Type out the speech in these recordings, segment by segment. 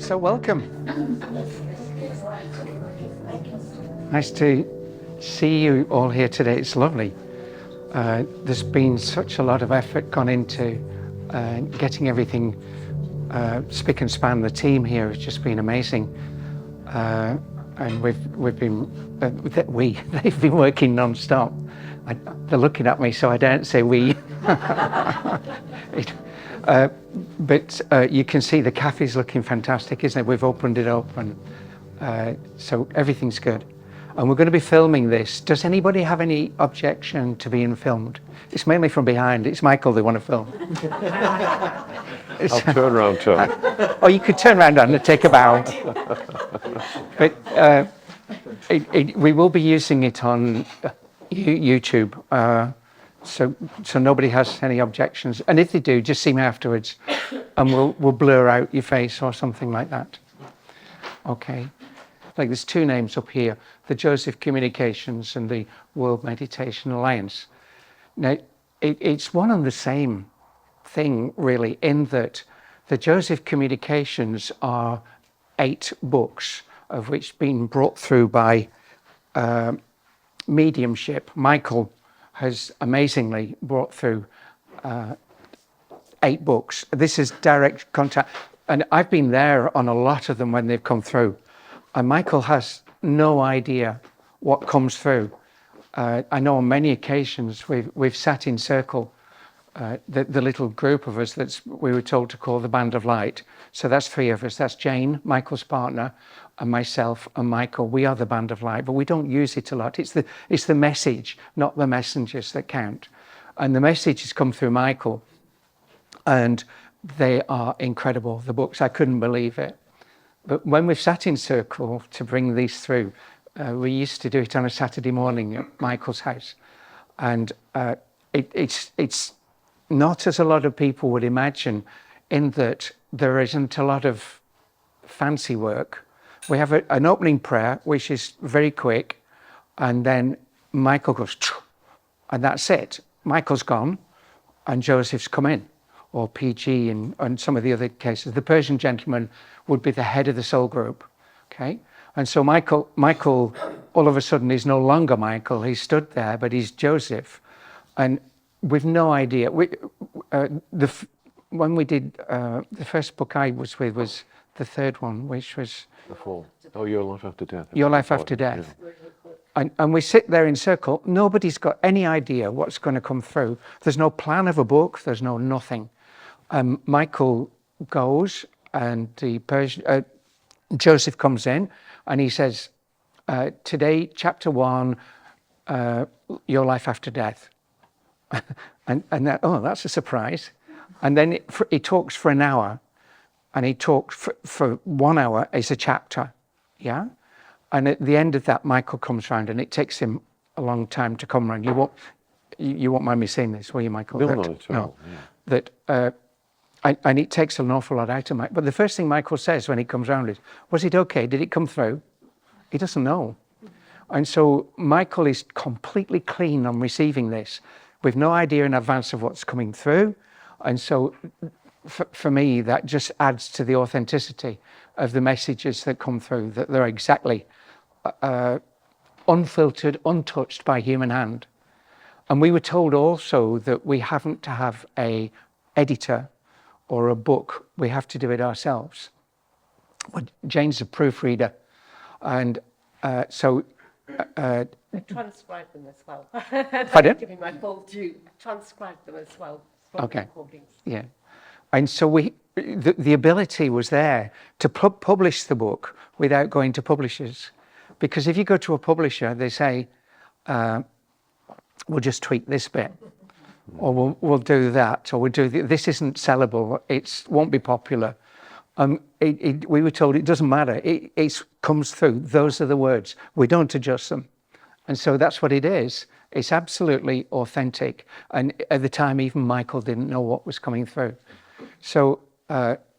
So welcome. Nice to see you all here today. It's lovely. There's been such a lot of effort gone into getting everything spick and span. The team here has just been amazing, and we've been they've been working non-stop. They're looking at me, so I don't say we. But you can see the cafe's looking fantastic, isn't it? We've opened it up, and so everything's good. And we're going to be filming this. Does anybody have any objection to being filmed? It's mainly from behind. It's Michael they want to film. I'll turn around too. Or you could turn around and take a bow. But we will be using it on YouTube. So nobody has any objections, and if they do, just see me afterwards, and we'll blur out your face or something like that. Okay, like there's two names up here: the Joseph Communications and the World Meditation Alliance. Now, it's one and the same thing, really, in that the Joseph Communications are 8 books, of which been brought through by mediumship. Michael has amazingly brought through 8 books. This is direct contact, and I've been there on a lot of them when they've come through, and Michael has no idea what comes through. I know on many occasions we've sat in circle, the little group of us we were told to call the Band of Light. So that's 3 of us. That's Jane, Michael's partner, and myself and Michael. We are the Band of Light, but we don't use it a lot. It's the message, not the messengers, that count. And the message has come through Michael, and they are incredible. The books, I couldn't believe it. But when we've sat in circle to bring these through, we used to do it on a Saturday morning at Michael's house, and it's not as a lot of people would imagine, in that there isn't a lot of fancy work. We have an opening prayer, which is very quick, and then Michael goes, and that's it. Michael's gone, and Joseph's come in, or PG and some of the other cases. The Persian gentleman would be the head of the soul group, okay? And so Michael, all of a sudden, is no longer Michael. He stood there, but he's Joseph. And we've no idea. When we did, the first book I was with was the 3rd one, which was... The 4th. Oh, Your Life After Death. Your Life After Death. Yeah. And we sit there in circle. Nobody's got any idea what's going to come through. There's no plan of a book. There's no nothing. Michael goes, and the Persian, Joseph comes in, and he says, today, chapter 1, Your Life After Death. and that, that's a surprise. And then he talks for an hour, and he talks for 1 hour is a chapter, yeah? And at the end of that, Michael comes round, and it takes him a long time to come round. You won't mind me saying this, will you, Michael? No, not at all. Yeah. That, and it takes an awful lot out of Mike. But the first thing Michael says when he comes round is, was it okay? Did it come through? He doesn't know. And so Michael is completely clean on receiving this, with no idea in advance of what's coming through. And so for me, that just adds to the authenticity of the messages that come through, that they're exactly unfiltered, untouched by human hand. And we were told also that we haven't to have an editor or a book. We have to do it ourselves. Well, Jane's a proofreader, and so... I transcribe them as well. Pardon? Giving my full due. Transcribe them as well. Okay. Yeah. And so the ability was there to publish the book without going to publishers. Because if you go to a publisher, they say, we'll just tweak this bit, or we'll do that, or we'll do this isn't sellable, it won't be popular. We were told it doesn't matter, it comes through, those are the words, we don't adjust them. And so that's what it is. It's absolutely authentic. And at the time, even Michael didn't know what was coming through. So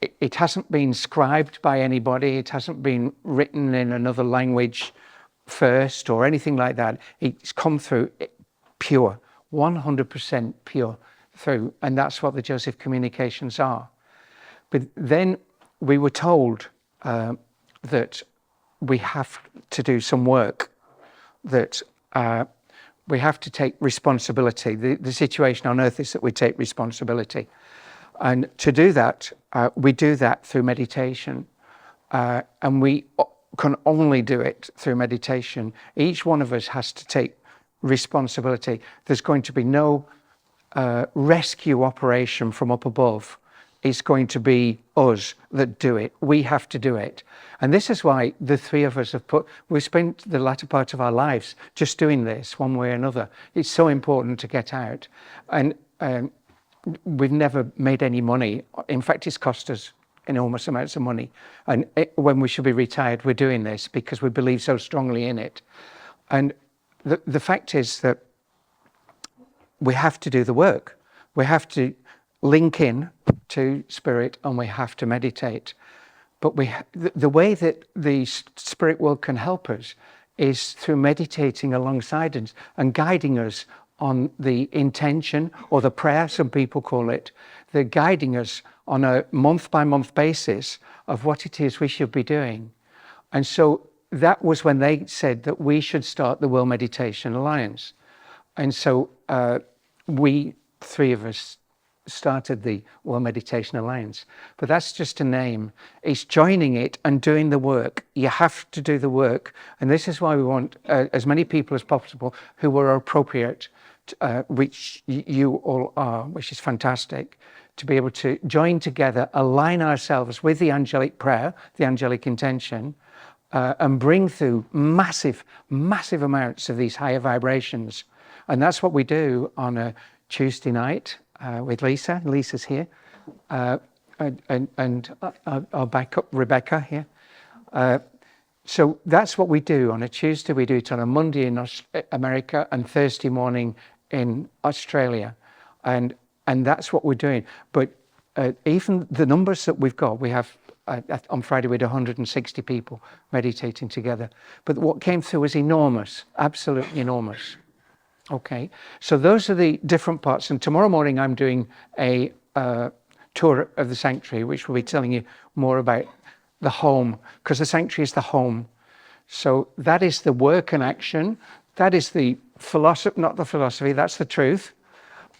it hasn't been scribed by anybody. It hasn't been written in another language first or anything like that. It's come through pure, 100% pure through. And that's what the Joseph Communications are. But then we were told that we have to do some work, that we have to take responsibility. The situation on earth is that we take responsibility. And to do that, we do that through meditation. And we can only do it through meditation. Each one of us has to take responsibility. There's going to be no rescue operation from up above. It's going to be us that do it. We have to do it. And this is why the three of us we've spent the latter part of our lives just doing this one way or another. It's so important to get out. And we've never made any money. In fact, it's cost us enormous amounts of money. And when we should be retired, we're doing this because we believe so strongly in it. And the fact is that we have to do the work. We have to link in to spirit, and we have to meditate. But the way that the spirit world can help us is through meditating alongside us and guiding us on the intention, or the prayer, some people call it. They're guiding us on a month-by-month basis of what it is we should be doing. And so that was when they said that we should start the World Meditation Alliance. And so we, three of us, started the World Meditation Alliance. But that's just a name. It's joining it and doing the work. You have to do the work. And this is why we want as many people as possible who are appropriate, which you all are, which is fantastic, to be able to join together, align ourselves with the angelic prayer, the angelic intention, and bring through massive, massive amounts of these higher vibrations. And that's what we do on a Tuesday night with Lisa. Lisa's here. And I'll back up Rebecca here. So that's what we do on a Tuesday. We do it on a Monday in America and Thursday morning in Australia. And that's what we're doing. But even the numbers that we've got, we have on Friday we had 160 people meditating together. But what came through was enormous, absolutely enormous. Okay, so those are the different parts. And tomorrow morning I'm doing a tour of the sanctuary, which will be telling you more about the home, because the sanctuary is the home. So that is the work and action. That is the philosophy, not the philosophy, that's the truth.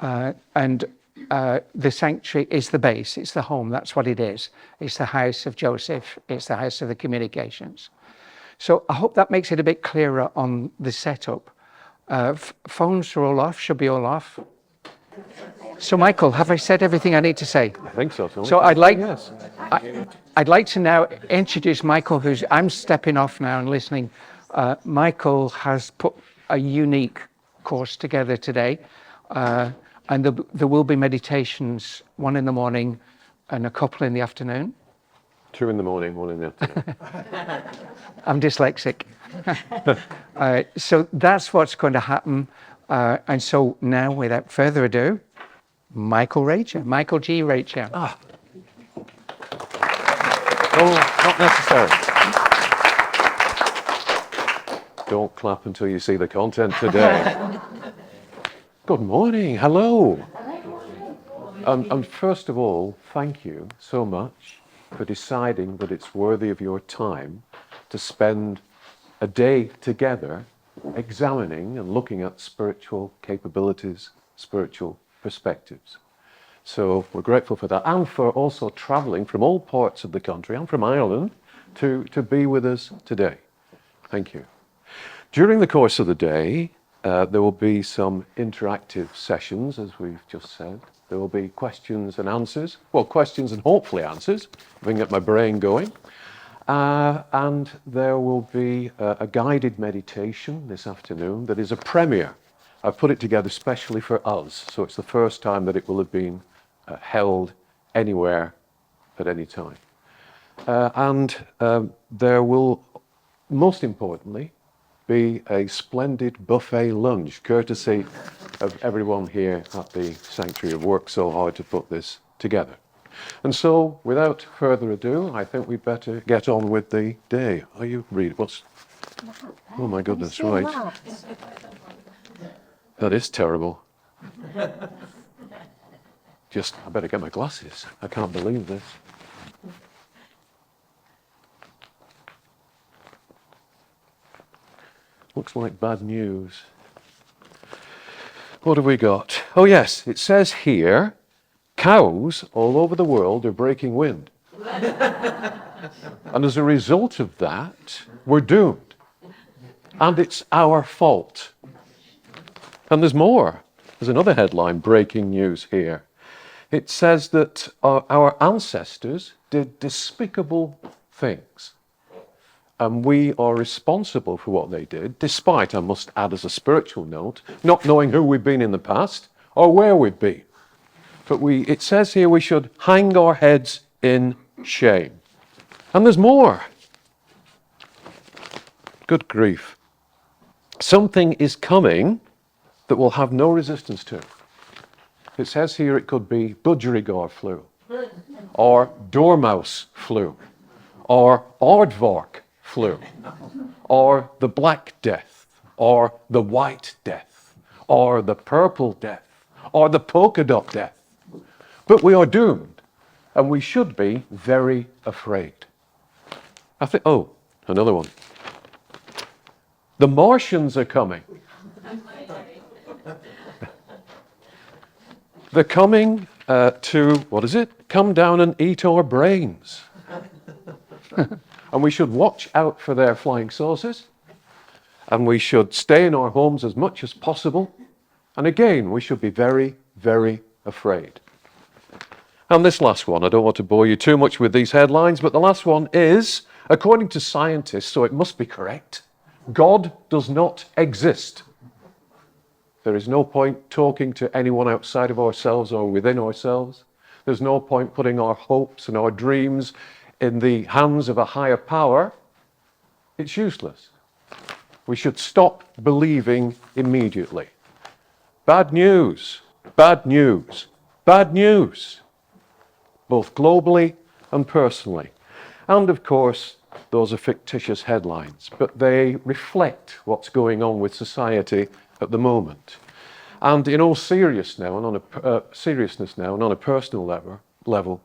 And the sanctuary is the base, it's the home, that's what it is. It's the house of Joseph, it's the house of the communications. So I hope that makes it a bit clearer on the setup. Phones are all off, should be all off. So Michael, have I said everything I need to say? I think so, Tony. So I'd like to now introduce Michael, I'm stepping off now and listening. Michael has put a unique course together today, and there will be meditations, one in the morning and a couple in the afternoon. 2 in the morning, 1 in the afternoon. I'm dyslexic. So that's what's going to happen. And so now, without further ado, Michael Reccia, Michael G. Reccia. Oh, not necessary. Don't clap until you see the content today. Good morning, hello. And first of all, thank you so much for deciding that it's worthy of your time to spend a day together examining and looking at spiritual capabilities, spiritual perspectives. So we're grateful for that, and for also travelling from all parts of the country and from Ireland to be with us today. Thank you. During the course of the day, there will be some interactive sessions, as we've just said. There will be questions and answers. Well, questions and hopefully answers, if I can get my brain going. And there will be a guided meditation this afternoon that is a premiere. I've put it together specially for us, so it's the first time that it will have been held anywhere at any time. And there will, most importantly, be a splendid buffet lunch, courtesy of everyone here at the Sanctuary who worked so hard to put this together. And so, without further ado, I think we'd better get on with the day. Are you reading? Oh my goodness, right. That is terrible. I better get my glasses. I can't believe this. Looks like bad news. What have we got? Oh yes, it says here, cows all over the world are breaking wind. And as a result of that, we're doomed. And it's our fault. And there's more. There's another headline, breaking news here. It says that our ancestors did despicable things. And we are responsible for what they did, despite, I must add as a spiritual note, not knowing who we've been in the past or where we've been. But it says here we should hang our heads in shame. And there's more. Good grief. Something is coming that will have no resistance to. It says here it could be budgerigar flu, or dormouse flu, or aardvark flu, or the Black Death, or the White Death, or the Purple Death, or the Polka Dot Death. But we are doomed, and we should be very afraid. Oh, another one. The Martians are coming. They're coming come down and eat our brains. And we should watch out for their flying saucers. And we should stay in our homes as much as possible. And again, we should be very, very afraid. And this last one, I don't want to bore you too much with these headlines, but the last one is, according to scientists, so it must be correct, God does not exist. There is no point talking to anyone outside of ourselves or within ourselves. There's no point putting our hopes and our dreams in the hands of a higher power. It's useless. We should stop believing immediately. Bad news, bad news, bad news, both globally and personally. And of course, those are fictitious headlines, but they reflect what's going on with society at the moment. And in all seriousness now, and on a personal level,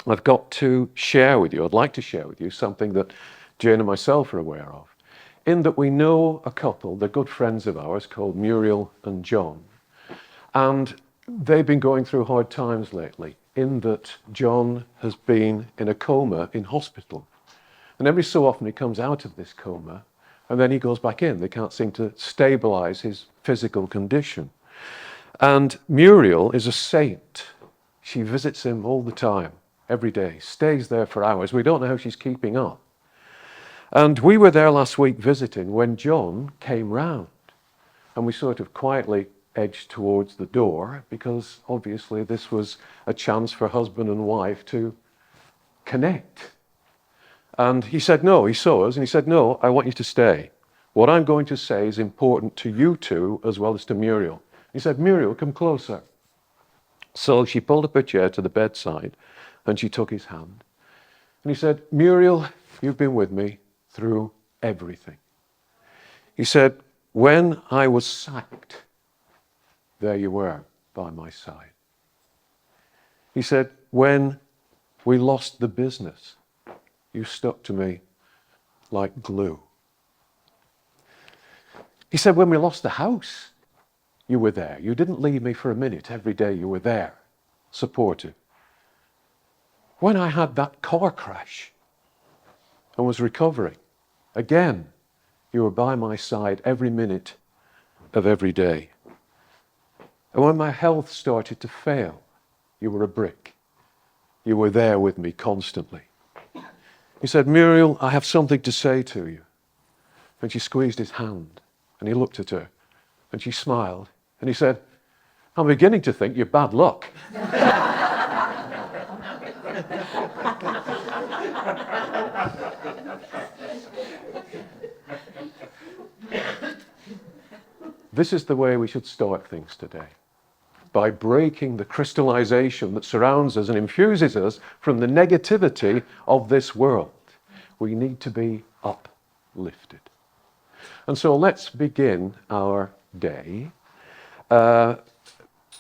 I've got to share with you, I'd like to share with you something that Jane and myself are aware of, in that we know a couple, they're good friends of ours, called Muriel and John. And they've been going through hard times lately, in that John has been in a coma in hospital. And every so often he comes out of this coma and then he goes back in. They can't seem to stabilize his physical condition. And Muriel is a saint. She visits him all the time, every day, stays there for hours. We don't know how she's keeping up. And we were there last week visiting when John came round. And we sort of quietly edged towards the door because obviously this was a chance for husband and wife to connect. And he said no, he saw us and he said, no, I want you to stay. What I'm going to say is important to you two as well as to Muriel. He said, Muriel, come closer. So she pulled up her chair to the bedside and she took his hand. And he said, Muriel, you've been with me through everything. He said, when I was sacked, there you were by my side. He said, when we lost the business, you stuck to me like glue. He said, when we lost the house, you were there. You didn't leave me for a minute. Every day you were there, supportive. When I had that car crash and was recovering, again, you were by my side every minute of every day. And when my health started to fail, you were a brick. You were there with me constantly. He said, Muriel, I have something to say to you. And she squeezed his hand and he looked at her and she smiled and he said, I'm beginning to think you're bad luck. This is the way we should start things today, by breaking the crystallization that surrounds us and infuses us from the negativity of this world. We need to be uplifted. And so let's begin our day.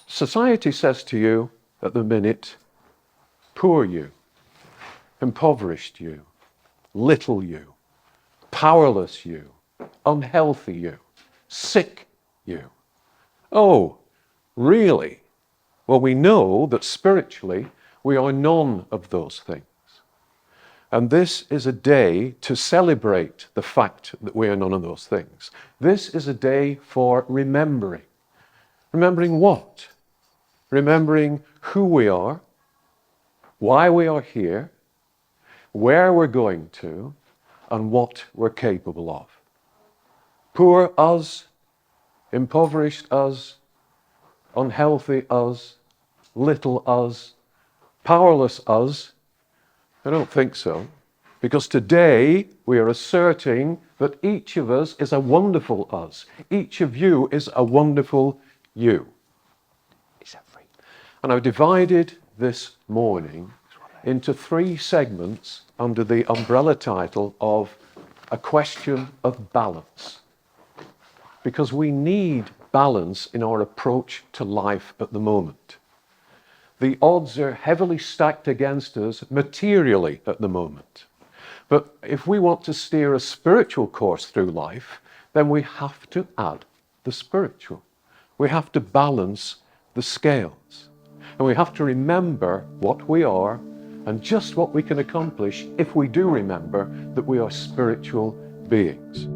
Society says to you at the minute, poor you, impoverished you, little you, powerless you, unhealthy you, sick you. Oh, really? Well, we know that spiritually we are none of those things. And this is a day to celebrate the fact that we are none of those things. This is a day for remembering. Remembering what? Remembering who we are, why we are here, where we're going to, and what we're capable of. Poor us, impoverished us, unhealthy us, little us, powerless us? I don't think so. Because today we are asserting that each of us is a wonderful us. Each of you is a wonderful you. And I've divided this morning into 3 segments under the umbrella title of A Question of Balance. Because we need balance in our approach to life at the moment. The odds are heavily stacked against us materially at the moment. But if we want to steer a spiritual course through life, then we have to add the spiritual. We have to balance the scales. And we have to remember what we are and just what we can accomplish if we do remember that we are spiritual beings.